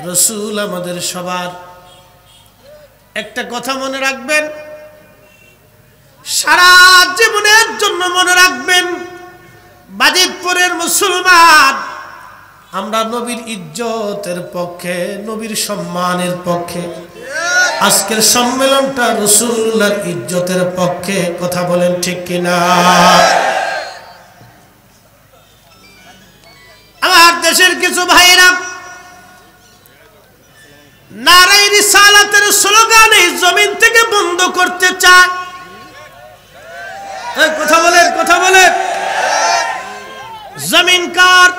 রসুল আমাদের সবার। একটা কথা মনে রাখবেন, সারা জীবনের জন্য মনে রাখবেন, বাজিতপুরের মুসলমান আমরা নবীর ইজ্জতের পক্ষে, নবীর সম্মানের পক্ষে। আজকের সম্মেলনটা রাসূলুল্লাহর ইজ্জতের পক্ষে। কথা বলেন ঠিক কিনা? আমার দেশের কিছু ভাইরা নারায়ে রিসালাতের স্লোগান এই জমিন থেকে বন্ধ করতে চায়। কথা বলেন, কথা বলেন। জমিন কার?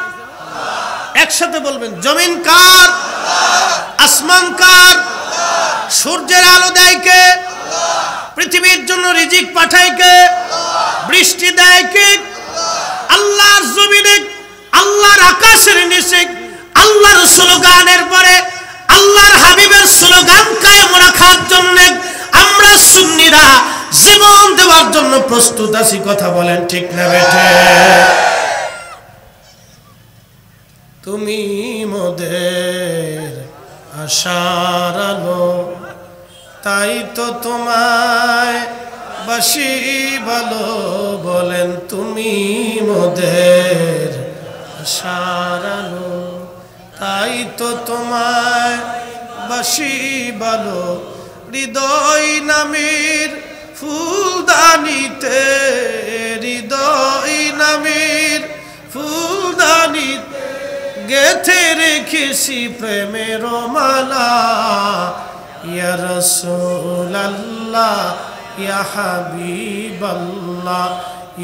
একসাথে বলবেন, জমিন কার? আসমান কার? সূর্যের আলো দেয় কে? পৃথিবীর জন্য রিজিক পাঠায় কে? বৃষ্টি দেয় কে? আল্লাহর জমিনে, আল্লাহর আকাশের নিচে আল্লাহর স্লোগানের পরে আল্লাহর হাবিবের স্লোগান কায়েম রাখার জন্য আমরা সুন্নিরা জীবন দেওয়ার জন্য প্রস্তুত আছি। কথা বলেন ঠিক না বেঠে? তুমি মোদের আশার আলো, তাই তো তোমায় বাসি ভালো। বলেন তুমি মোদের আশার আলো, তাই তো তোমায় বাসি ভালো। হৃদয় নামের ফুলদানিতে, হৃদয় নামের ফুলদানিতে গেথে রেখেছি প্রেমের মালা। ইয়া রাসূলুল্লাহ, ইয়া হাবিবাল্লাহ,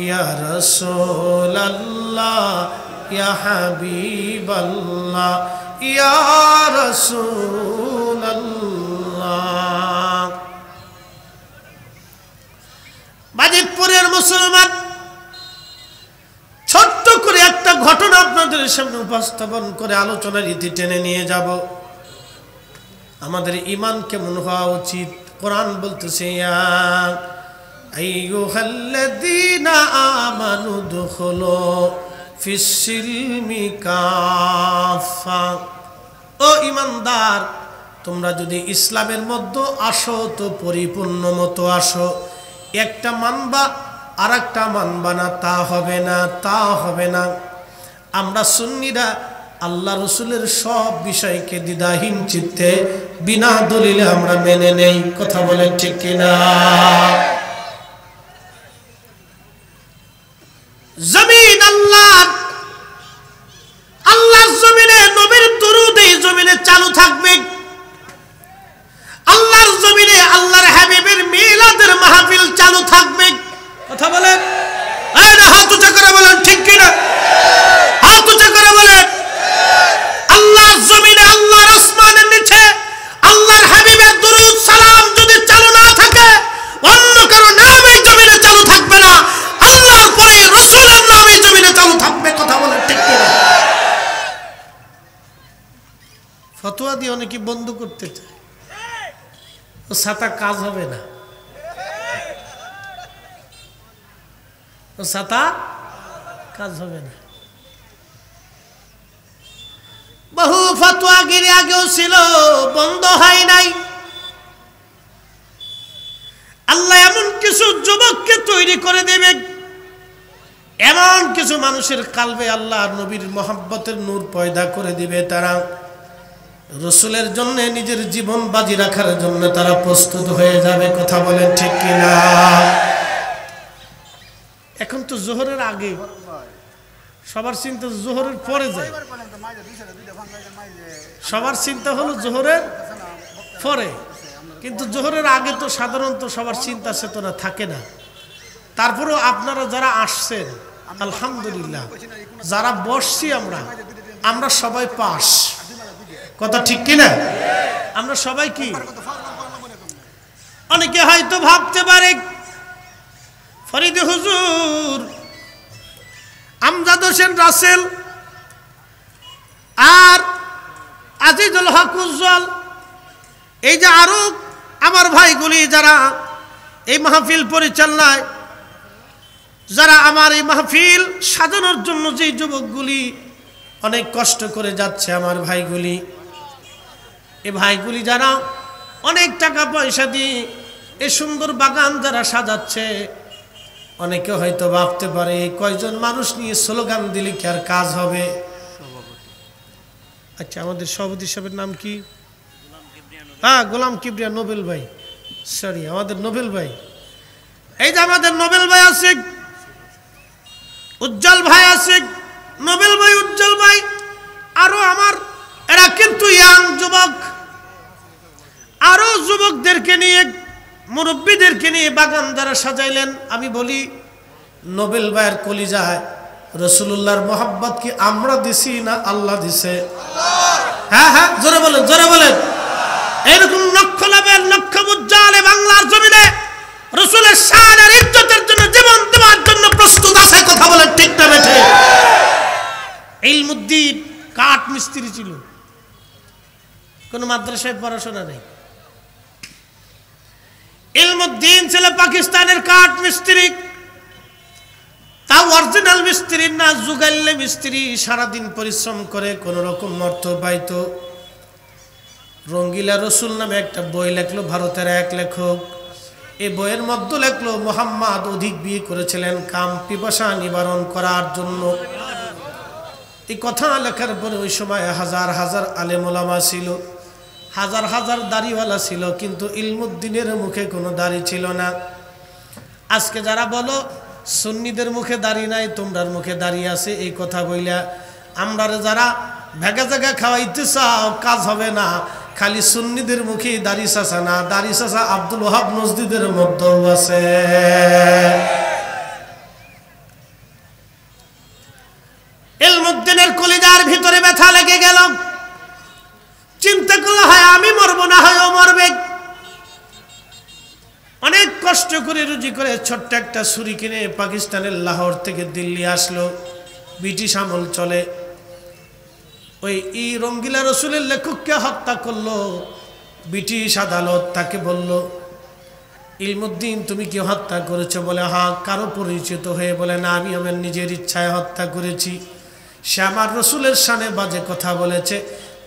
ইয়া রাসূলুল্লাহ, ইয়া হাবিবাল্লাহ, ইয়া রাসূলুল্লাহ। বাজিতপুরের মুসলমান, ছোট্ট করে একটা ঘটনা আপনাদের সামনে উপস্থাপন করে আলোচনার ইতি টেনে নিয়ে যাব। আমাদের ঈমান কেমন হওয়া উচিত? কোরআন বলতেছে, ইয়া আইয়ুহাল্লাযীনা আমানু দুখুলু ফিস-সিলমি কাফা। ও ঈমানদার, তোমরা যদি ইসলামের মধ্যে আসো তো পরিপূর্ণ মতো আসো। একটা মানবা আর একটা মানবা না, তা হবে না, তা হবে না। আমরা সুন্নিরা আল্লাহ রসুলের সব বিষয়কে দ্বিধাহীন চিত্তে বিনা দলিলে আমরা মেনে নেই। কথা বলেন ঠিক কিনা? জমিন আল্লাহর, আল্লাহর জমিনে নবীর দুরূদ এই জমিনে চালু থাকবে। আল্লাহর জমিনে আল্লাহর হাবিবের মিলাদের মাহফিল চালু থাকবে। কথা বলেন, হাত উঁচা করে বলেন ঠিক কিনা? হাত উঁচা করে বলেন। আল্লাহর জমিনে, আল্লাহর আসমানের নিচে আল্লাহর হাবিবের দুরূদ সালাম যদি চালু না থাকে, অন্য কারো নাম এই জমিনে চালু থাকবে না। আল্লাহর পরে রাসূলের নাম এই জমিনে চালু থাকবে। কথা বলেন ঠিক কিনা? ফতোয়া দিয়ে অনেকে বন্ধ করতে চায়, ও ছাতা কাজ হবে না, ও ছাতা কাজ হবে না। বহু ফতোয়াগিরি আগেও ছিল, বন্ধ হয় নাই। আল্লাহ এমন কিছু যুবককে তৈরি করে দেবে, এমন কিছু মানুষের কালবে আল্লাহ নবীর মহব্বতের নূর পয়দা করে দিবে। তারা রসুলের জন্য নিজের জীবন বাজি রাখার জন্য তারা প্রস্তুত হয়ে যাবে। কথা বলেন ঠিক কিনা? এখন তো জোহরের আগে, সবার চিন্তা জোহরের পরে যায়। সবার চিন্তা হলো জোহরের পরে, কিন্তু জোহরের আগে তো সাধারণত সবার চিন্তা চেতনা থাকে না। তারপরেও আপনারা যারা আসছেন আলহামদুলিল্লাহ, যারা বসছি আমরা সবাই পাস। কথা ঠিক কিনা? আমরা সবাই কি? অনেকে হয়তো ভাবতে পারে ফরিদ হুজুর, আমজাদ হোসেন রাসেল আর আজিজুল হক উজ্জ্বল, এই যে আরো আমার ভাইগুলি যারা এই মাহফিল পরিচালনায়, যারা আমার এই মাহফিল সাজানোর জন্য যে যুবকগুলি অনেক কষ্ট করে যাচ্ছে, আমার ভাইগুলি, এই ভাইগুলি যারা অনেক টাকা পয়সা দিয়ে এ সুন্দর বাগান যারা সাজাচ্ছে, অনেকে হয়তো ভাবতে পারে কয়জন মানুষ নিয়ে স্লোগান দিলে কি আর কাজ হবে? আচ্ছা, আমাদের সভাপতি সাহেবের নাম কি? হ্যাঁ, গোলাম কিবরিয়া নোবেল ভাই, সরি আমাদের নোবেল ভাই। এই যে আমাদের নোবেল ভাই আছে, উজ্জ্বল ভাই আছে, নোবেল ভাই, উজ্জ্বল ভাই, আরো আমার এরা কিন্তু ইয়াং যুবক, আরো যুবকদেরকে নিয়ে মুরব্বীদেরকে নিয়ে বাগান দ্বারা সাজাইলেন। আমি বলি নোবেল ভাইয়ের কলিজায় রাসূলুল্লাহর মোহাব্বত কি আমরা দিছি না আল্লাহ দিছে? হ্যাঁ হ্যাঁ, জোরে বলেন, জোরে বলেন। এরকম লক্ষ লাভের লক্ষ উজ্জ্বল বাংলার জমিনে রাসূলের শান আর ইজ্জতের জন্য জীবন দেওয়ার জন্য প্রস্তুত আছে। কথা বলেন ঠিক না বেঠে? ইলমুদ্দিন কাঠ মিস্ত্রি ছিল, কোন মাদ্রাসায় পড়াশোনা নেই। ইলমুদ্দিন ছিল পাকিস্তানের কাঠ মিস্ত্রি, তাও অরিজিনাল মিস্ত্রি না, জুগাইলে মিস্ত্রি। সারাদিন পরিশ্রম করে কোন রকম অর্থ পাইতো। রঙ্গিলা রসুল নামে একটা বই লেখলো ভারতের এক লেখক। এই বইয়ের মধ্যে লেখলো মুহাম্মদ অধিক বিয়ে করেছিলেন কাম পিপাসা নিবারণ করার জন্য। এই কথা লেখার পরে ওই সময় হাজার হাজার আলেম ওলামা ছিল, হাজার হাজার দাড়িওয়ালা ছিল, কিন্তু ইলমুদ্দিনের মুখে কোনো দাড়ি ছিল না। আজকে যারা বলো সুন্নিদের মুখে দাড়ি নাই, তোমরার মুখে দাড়ি আছে, এই কথা বইলা আমরা যারা ভেগা জায়গা খাওয়াইতে চাও, কাজ হবে না। খালি সুন্নিদের মুখে দাড়ি চাচা না, দাড়ি চাচা আব্দুল ওহাব নজদিদের মধ্যেও আছে। ইলমুদ্দিনের কলিজার ভিতরে ব্যথা লেগে গেল। চিন্তা করলে হয় আমি মরবো না হয় ও মরবে। অনেক কষ্ট করে রুজি করে ছোট্ট একটা ছুরি কিনে পাকিস্তানের লাহোর থেকে দিল্লি আসলো। ব্রিটিশ আমল চলে। ওই রঙ্গিলা রসুলের লেখককে হত্যা করলো। ব্রিটিশ আদালত তাকে বলল, ইলমুদ্দিন তুমি কি হত্যা করেছো? বলে হ্যাঁ। কারো পরিচিত হয়ে? বলে না, আমি আমার নিজের ইচ্ছায় হত্যা করেছি। সে আমার রসুলের শানে বাজে কথা বলেছে,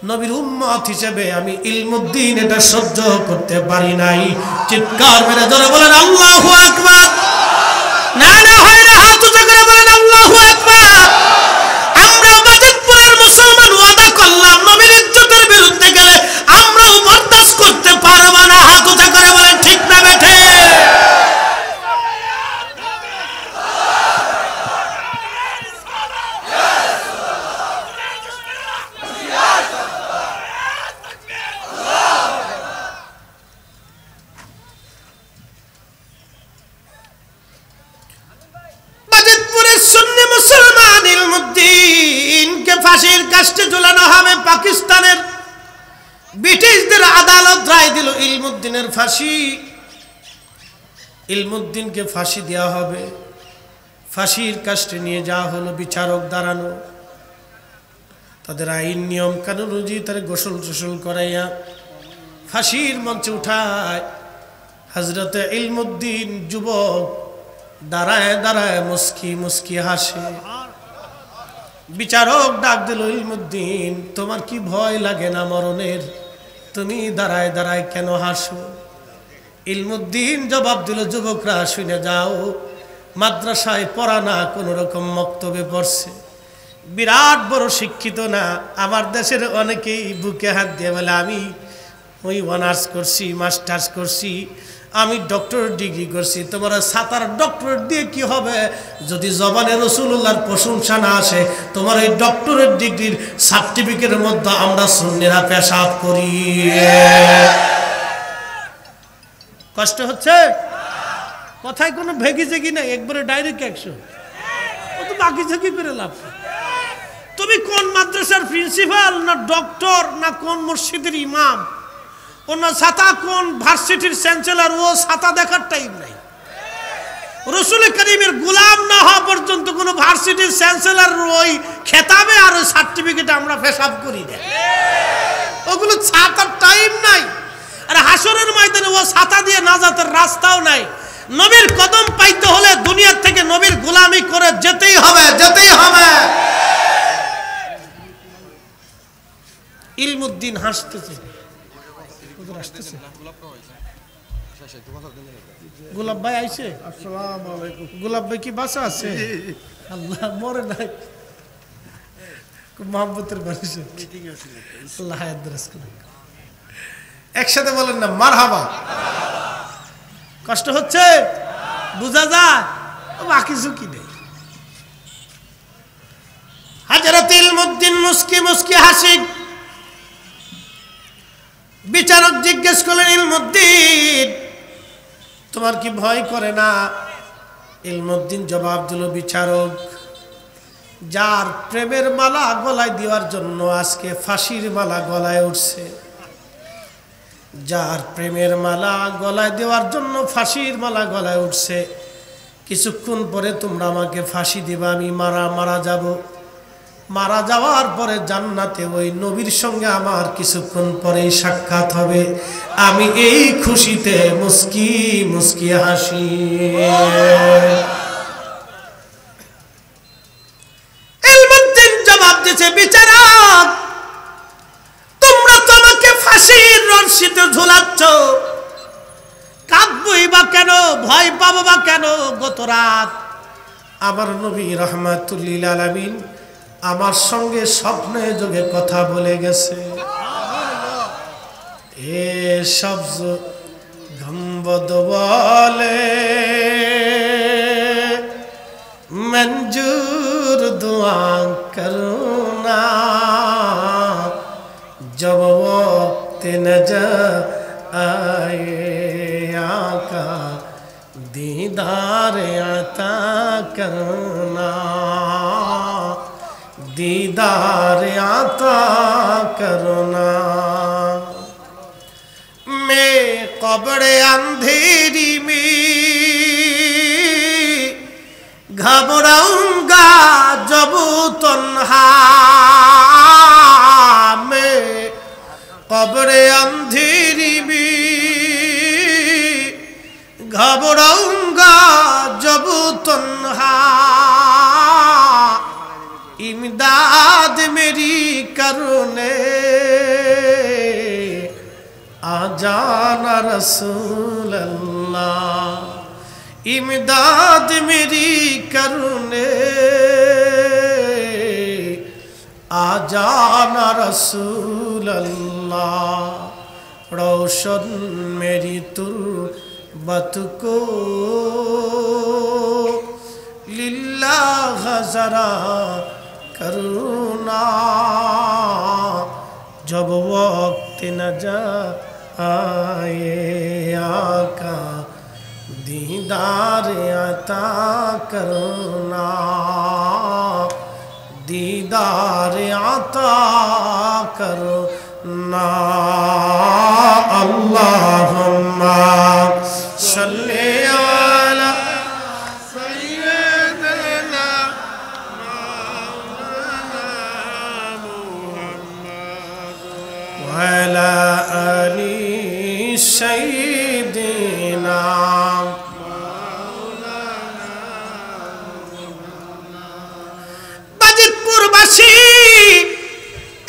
নবীর উম্মত হিসেবে আমি ইলমুদ্দিন এটা সহ্য করতে পারি নাই। চিৎকার মেরে ধরে বলেন আল্লাহু আকবার। না না হয় না, হাত উঁচু করে বলেন আল্লাহু আকবার। আমরা বাজিতপুরের মুসলমান ওয়াদা করলাম নবীর ইজ্জতের বিরুদ্ধে গেলে আমরাও বরদাস্ত করতে পারবো না। হাত উঁচু করে বলেন ঠিক না বেঠে? ফাঁসির কাস্টে ঝুলানো হবে। পাকিস্তানের ব্রিটিশদের আদালত রায় দিল ইলমুদ্দিনের ফাঁসি। ইলমুদ্দিনকে ফাঁসি দেওয়া হবে। ফাঁসির কাস্টে নিয়ে যাওয়া হলো, বিচারক দাঁড়ানো, তাদের আইন নিয়ম কানুন অনুযায়ী তার গোসল টোসল করাইয়া ফাঁসির মঞ্চে উঠায়। হযরতে ইলমুদ্দিন যুবক দাঁড়ায় দাঁড়ায় মুস্কি মুস্কি হাসে। বিচারক ডাক দিল, ইলমুদ্দিন তোমার কি ভয় লাগে না মরণের? তুমি দাঁড়ায় দাঁড়ায় কেন হাসো? ইলমুদ্দিন জবাব দিল, যুবকরা শুনে যাও, মাদ্রাসায় পড়া না, কোন রকম মক্তবে পড়ছে, বিরাট বড় শিক্ষিত না। আমার দেশের অনেকেই বুকে হাত দিয়ে বলে আমি ওই অনার্স করছি, মাস্টার্স করছি, আমি ডক্টরেট ডিগ্রি করছি। তোমরা সাতার ডক্টরেট দিয়ে কি হবে যদি জবানে রাসূলুল্লাহর প্রশংসা না আসে? তোমার এই ডক্টরেট ডিগ্রির সার্টিফিকেটের মধ্যে আমরা সুন্নিরা পেশাব করি। কষ্ট হচ্ছে? কথায় কোনো ভেগি জেগি নাই, একবারে ডাইরেক্ট অ্যাকশন। ও তো বাকি ঝুঁকি করে লাভ। তুমি কোন মাদ্রাসার প্রিন্সিপাল না ডক্টর না কোন মসজিদের ইমাম, কোন ছাতা কোন ভার্সিটির চ্যান্সেলর, ও ছাতা দেখার টাইম নাই। রাসূল করিমের গোলাম না হওয়া পর্যন্ত কোন ভার্সিটির চ্যান্সেলর ওই খেতাবে আর ওই সার্টিফিকেটে আমরা পেশাব করি না। ওগুলো ছাতার টাইম নাই। আর হাসরের ময়দানে ও ছাতা দিয়ে নাজাতের রাস্তাও নাই। নবীর কদম পাইতে হলে দুনিয়া থেকে নবীর গোলামি করে যেতেই হবে, যেতেই হবে। ইলমুদ্দিন হাসতেছে, আসতেছে গোলাপ ভাই আইছে আসসালামু আলাইকুম। গোলাপ ভাই কি বাসা আছে আল্লাহ মরে নাই খুব মহব্বতের মানুষ আল্লাহ হায়াত দরাজ করুন একসাথে বলেন না মারহাবা কষ্ট হচ্ছে বুঝা যায় বাকি ঝুঁকি নেই হযরত ইলমুদ্দিন মুস্কি মুস্কি হাসি বিচারক জিজ্ঞেস করলেন ইলমুদ্দিন তোমার কি ভয় করে না ইলমুদ্দিন জবাব দিল বিচারক যার প্রেমের মালা গলায় দেওয়ার জন্য আজকে ফাঁসির মালা গলায় উঠছে যার প্রেমের মালা গলায় দেওয়ার জন্য ফাঁসির মালা গলায় উঠছে কিছুক্ষণ পরে তোমরা আমাকে ফাঁসি দিবা আমি মারা যাব মারা যাওয়ার পরে জান্নাতে ওই নবীর সঙ্গে আমার কিছুক্ষণ পরেই সাক্ষাৎ হবে আমি এই খুশিতে মুস্কি মুস্কি হাসি ইলমুদ্দিন জবাব দিয়েছে বিচারক তোমরা তো আমাকে ফাঁসির রশিতে ঝুলাচ্ছ কাঁদবই বা কেন ভয় পাবো বা কেন গত রাত আমার নবী রাহমাতুল লিল আলামিন আমার সঙ্গে স্বপ্নে যোগে কথা বলে গেছে এ শব্দ গম্বদ বলে मंजूर दुआ करना जब वक्त नजर आए आका दीदार अता करना दीदार अता करना मैं कब्र अंधेरी में घबराऊंगा जब तन्हा में कब्र अंधेरी में घबराऊंगा जब तन्हा इमदाद मेरी करने आ जाना रसूल अल्लाह इमदाद मेरी करने आ जाना रसूल अल्लाह रोशन मेरी तुर्बत को लिल्लाह जरा करुणा जब वक्त न जाए आका दीदार अता करना दीदार अता करना अल्लाहुम्मा सल्ली अला सय्यिदना मौलाना मुहम्मद व अला आलि सय्यिदिना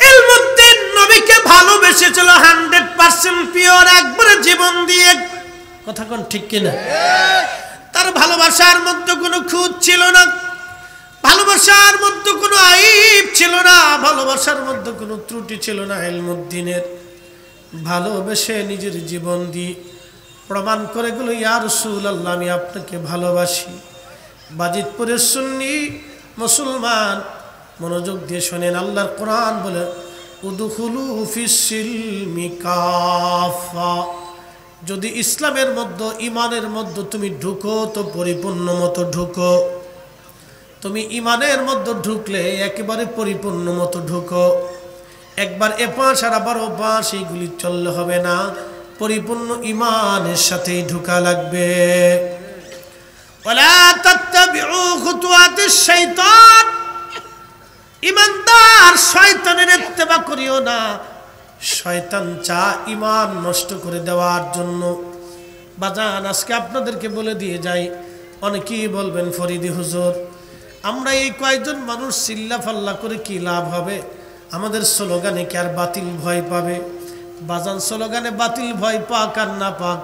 ইলমুদ্দিন নবীকে ভালোবেসেছিল 100% পিওর একবারে জীবন দিয়ে কথা কোন ঠিক কিনা তার ভালোবাসার মধ্যে কোনো খুঁত ছিল না ভালোবাসার মধ্যে কোনো আইব ছিল না ভালোবাসার মধ্যে কোনো ত্রুটি ছিল না ইলমুদ্দিনের ভালোবেসে নিজের জীবন দিয়ে প্রমাণ করে গেল ইয়া রাসূলুল্লাহ আমি আপনাকে ভালোবাসি বাজিতপুরের সুন্নি মুসলমান মনোযোগ দিয়ে শুনেন আল্লাহর কোরআন বলে উদখুলু ফিস-সিলমি কাফা যদি ইসলামের মধ্যে ঈমানের মধ্যে তুমি ঢুকো তো পরিপূর্ণ মতো ঢুকো তুমি ঈমানের মধ্যে ঢুকলে একেবারে পরিপূর্ণ মতো ঢুকো একবার এপাশ আর আবার ওপাশ এইগুলি চললে হবে না পরিপূর্ণ ঈমানের সাথেই ঢোকা লাগবে ওয়ালা তাত্তাবিউ খুতুওয়াতিশ শাইতান ইমানদার শয়তানের ইত্তেবা করিও না শয়তান চায় ঈমান নষ্ট করে দেওয়ার জন্য বাজান আজকে আপনাদেরকে বলে দিয়ে যাই অনেকেই বলবেন ফরিদি হুজুর আমরা এই কয়েকজন মানুষ চিল্লা ফাল্লা করে কি লাভ হবে আমাদের স্লোগানে কি আর বাতিল ভয় পাবে বাজান স্লোগানে বাতিল ভয় পাক আর না পাক,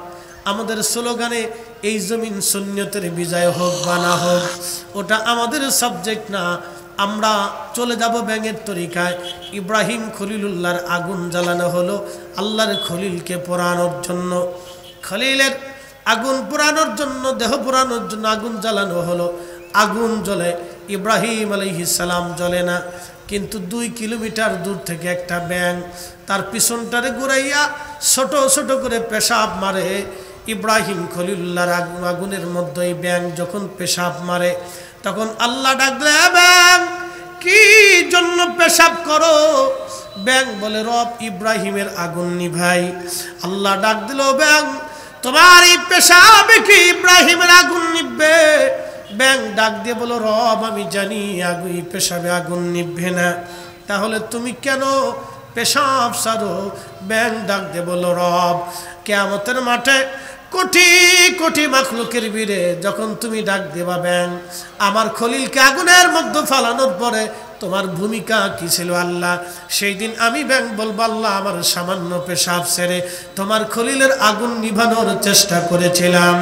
আমাদের স্লোগানে এই জমিন সুন্নতের বিজয় হোক বা না হোক, ওটা আমাদের সাবজেক্ট না। আমরা চলে যাব ব্যাঙের তরিকায়। ইব্রাহিম খলিলুল্লাহর আগুন জ্বালানো হলো আল্লাহর খলিলকে পোড়ানোর জন্য, খলিলের আগুন পোড়ানোর জন্য, দেহ পোড়ানোর জন্য আগুন জ্বালানো হলো। আগুন জ্বলে, ইব্রাহিম আলাইহিস সালাম জ্বলে না, কিন্তু 2 কিলোমিটার দূর থেকে একটা ব্যাঙ তার পিছনটারে ঘুরাইয়া ছোট ছোট করে পেশাব মারে। ইব্রাহিম খলিলুল্লাহর আগুনের মধ্যে ব্যাঙ যখন পেশাব মারে, তখন আল্লাহ ডাক দেয়, ব্যাঙ কি জন্য পেশাব করো? ব্যাঙ বলে, রব ইব্রাহিমের আগুন নিভাই। আল্লাহ ডাক দিল, ব্যাঙ তোমার এই পেশাবে কি ইব্রাহিমের আগুন নিভবে? ব্যাঙ ডাক দিয়ে বলো, রব আমি জানি আগুই পেশাবে আগুন নিভবে না, তাহলে তুমি কেন পেশাব সারো? ব্যাঙ ডাক দিয়ে বলো, রব কিয়ামতের মাঠে কোটি কোটি মাখলুকের ভিড়ে যখন তুমি ডাক দেবা ব্যাঙ, আমার খলিলকে আগুনের মধ্যে ফালানোর পরে তোমার ভূমিকা কি ছিল আল্লাহ? সেই দিন আমি ব্যাঙ বলবো, আল্লাহ আমার সামান্য পেশাব ছেড়ে তোমার খলিলের আগুন নিভানোর চেষ্টা করেছিলাম।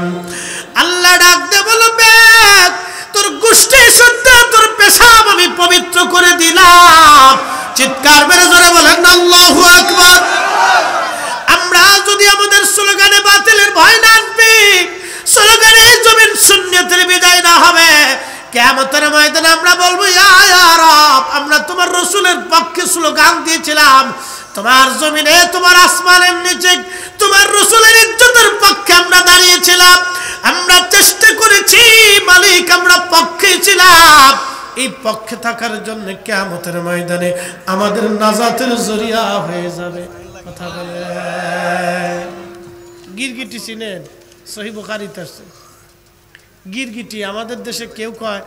আল্লাহ ডাক দিয়ে বলো, ব্যাঙ তোর গোষ্ঠী শুদ্ধ, তোর পেশাব আমি পবিত্র করে দিলাম। চিৎকার মেরে জোরে বলেন আল্লাহু আকবার। আমরা যদি আমাদের স্লোগানে বাতিলের ভয় না আনবি, স্লোগানে জমিন সুন্নতের বিজয় না হবে, কিয়ামতের ময়দানে আমরা বলবো, ইয়া রব আমরা তোমার রাসূলের পক্ষে স্লোগান দিয়েছিলাম, তোমার জমিনে তোমার আসমানের নিচে তোমার রাসূলের ইজ্জতের পক্ষে আমরা দাঁড়িয়েছিলাম, আমরা চেষ্টা করেছি মালিক, আমরা পক্ষে ছিলাম। এই পক্ষে থাকার জন্য কিয়ামতের ময়দানে আমাদের নাজাতের জরিয়া হয়ে যাবে। কথা বলে গিরগিটি চিনেন? সহিহ বুখারীতে আছে গিরগিটি। আমাদের দেশে কেউ কয়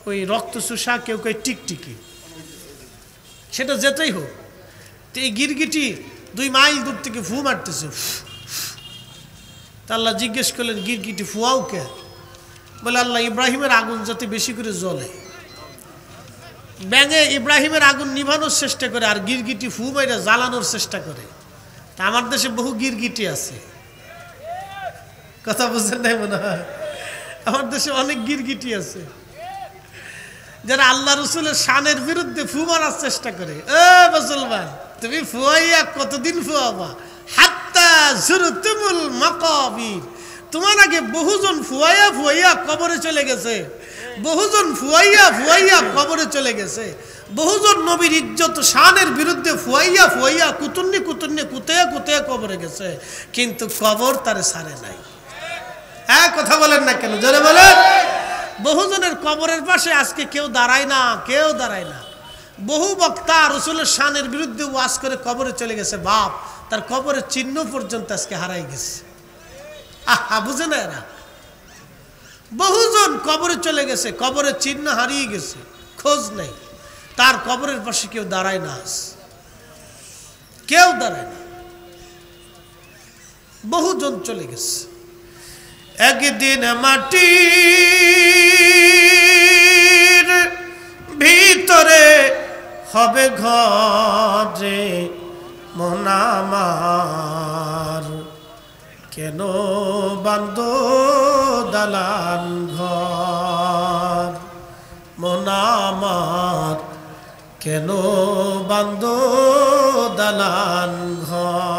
ওই রক্ত চুষা, কেউ কয় টিকটিকি, সেটা যেটাই হোক। তো এই গিরগিটি 2 মাইল দূর থেকে ফু মারতেছে। তা আল্লাহ জিজ্ঞেস করলেন, গিরগিটি ফুয়াও কে? বলে, আল্লাহ ইব্রাহিমের আগুন যাতে বেশি করে জ্বলে। ব্যাঙে ইব্রাহিমের আগুন নিভানোর চেষ্টা করে, আর গিরগিটি ফু মাইরা জ্বালানোর চেষ্টা করে। তা আমার দেশে বহু গিরগিটি আছে, কথা বুঝছেন নাই মনে হয়? আমার দেশে অনেক গিরগিটি আছে যারা আল্লাহ রসুলের শানের বিরুদ্ধে ফু মারার চেষ্টা করে। মুসলমান, তুমি ফুয়াইয়া কতদিন ফুয়াবা? হাত্তা যুরতুমুল মাকাবির। তোমার আগে বহুজন ফুয়াইয়া ফুয়াইয়া কবরে চলে গেছে, বহুজন ফুয়াইয়া ফুয়াইয়া কবরে চলে গেছে, বহুজন নবীর ইজ্জত শানের বিরুদ্ধে ফুয়াইয়া ফুয়াইয়া কুতুন্নি কুতুন্নি কুতেয়া কুতেয়া কবরে গেছে, কিন্তু কবর তারে ছাড়ে নাই। হ্যাঁ, কথা বলেন না কেন? জোরে বলেন। বহুজনের কবরের পাশে আজকে কেউ দাঁড়ায় না, কেউ দাঁড়ায় না। বহু বক্তা রসুলের শানের বিরুদ্ধে ওয়াজ করে কবরে চলে গেছে, বাপ তার কবরের চিহ্ন পর্যন্ত আজকে হারাই গেছে। আহা, বুঝে না এরা? বহুজন কবরে চলে গেছে, কবরের চিহ্ন হারিয়ে গেছে, খোঁজ নেই, তার কবরের পাশে কেউ দাঁড়ায় না, কেউ দাঁড়ায় না, বহুজন চলে গেছে। একদিন মাটির ভিতরে হবে ঘরে মন আমার, কেন বান্ধ দালান ঘর? মন আমার কেন বান্ধ দালান ঘর?